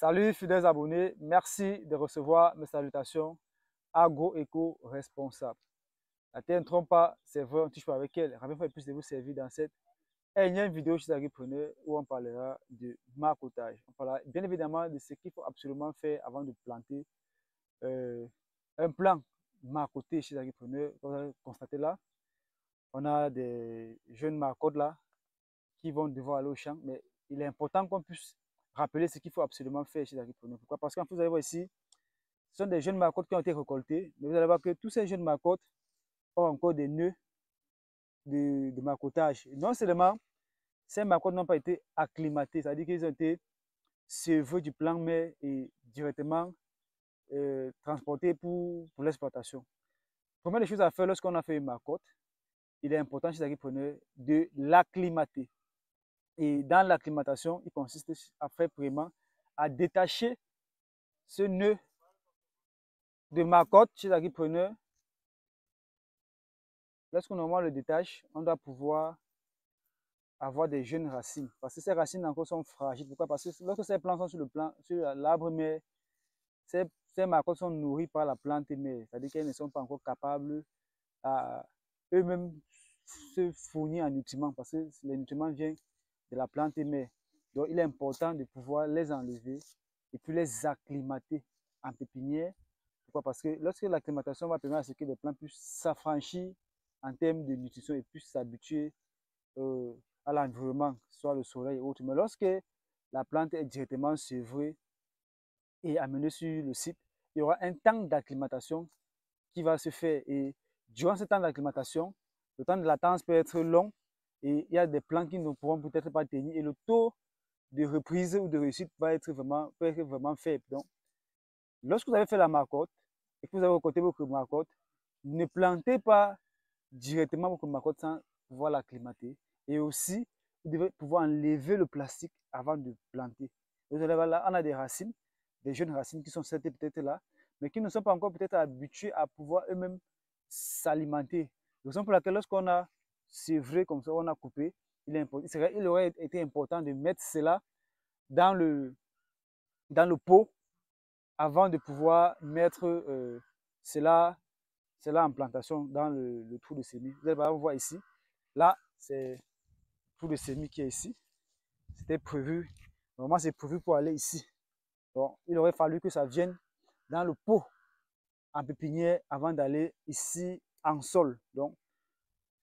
Salut fidèles abonnés, merci de recevoir mes salutations agro-éco-responsable. La terre ne trompe pas, c'est vrai, on ne touche pas avec elle. Ravi fois plus de vous servir dans cette énième vidéo chez Agripreneur où on parlera de marcotage. On parlera bien évidemment de ce qu'il faut absolument faire avant de planter euh, un plan marcoté chez Agripreneur. Comme vous avez constaté là, on a des jeunes marcottes là qui vont devoir aller au champ, mais il est important qu'on puisse rappeler ce qu'il faut absolument faire chez Agripreneur. Pourquoi? Parce que vous allez voir ici, ce sont des jeunes marcottes qui ont été récoltées, mais vous allez voir que tous ces jeunes marcottes ont encore des nœuds de marcottage. Non seulement ces marcottes n'ont pas été acclimatées, c'est-à-dire qu'ils ont été sevrés du plan mère et directement transportés pour l'exploitation. Première des choses à faire lorsqu'on a fait une marcotte, il est important chez les agriculteurs de l'acclimater. Et dans l'acclimatation, il consiste à faire vraiment à détacher ce nœud de marcotte chez l'agriculteur. Lorsqu'on le détache, on doit pouvoir avoir des jeunes racines. Parce que ces racines encore sont fragiles. Pourquoi? Parce que lorsque ces plantes sont sur l'arbre mère, ces marcottes sont nourries par la plante mère. C'est-à-dire qu'elles ne sont pas encore capables à eux-mêmes se fournir en nutriments. Parce que les nutriments viennent de la plante mère. Donc il est important de pouvoir les enlever et puis les acclimater en pépinière. Pourquoi? Parce que lorsque l'acclimatation va permettre à ce que les plantes puissent s'affranchir en termes de nutrition et puissent s'habituer à l'environnement, soit le soleil ou autre. Mais lorsque la plante est directement sevrée et amenée sur le site, il y aura un temps d'acclimatation qui va se faire. Et durant ce temps d'acclimatation, le temps de latence peut être long et il y a des plantes qui ne pourront peut-être pas tenir et le taux de reprise ou de réussite peut être vraiment faible. Donc, lorsque vous avez fait la marcotte et que vous avez récolté votre marcotte, ne plantez pas directement votre marcotte sans pouvoir l'acclimater. Et aussi, vous devez pouvoir enlever le plastique avant de planter. Vous allez voir là, on a des racines, des jeunes racines qui sont peut-être là, mais qui ne sont pas encore peut-être habitués à pouvoir eux-mêmes s'alimenter. Raison pour laquelle lorsqu'on a sévré comme ça, on a coupé, il aurait été important de mettre cela dans le pot avant de pouvoir mettre cela en plantation dans le trou de semis. Vous allez voir ici, là, c'est le trou de semis qui est ici. C'était prévu, normalement c'est prévu pour aller ici. Donc, il aurait fallu que ça vienne dans le pot en pépinière avant d'aller ici en sol. Donc,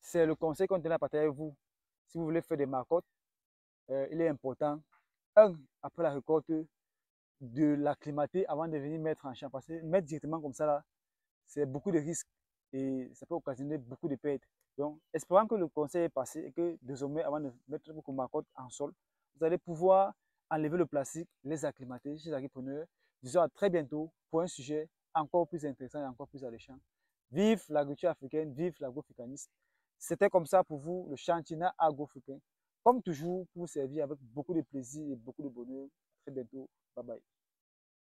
c'est le conseil qu'on tenait à partager avec vous. Si vous voulez faire des marcottes, il est important, après la récolte, de l'acclimater avant de venir mettre en champ. Parce que mettre directement comme ça, là, c'est beaucoup de risques et ça peut occasionner beaucoup de pertes. Donc, espérant que le conseil est passé et que désormais, avant de mettre vos marcottes en sol, vous allez pouvoir enlever le plastique, les acclimater chez les agriculteurs. Disons à très bientôt pour un sujet encore plus intéressant et encore plus alléchant. Vive l'agriculture africaine, vive l'agroafricanisme. C'était comme ça pour vous, le Chantina Agro-Africain. Comme toujours, pour vous servir avec beaucoup de plaisir et beaucoup de bonheur. À très bientôt. Bye bye.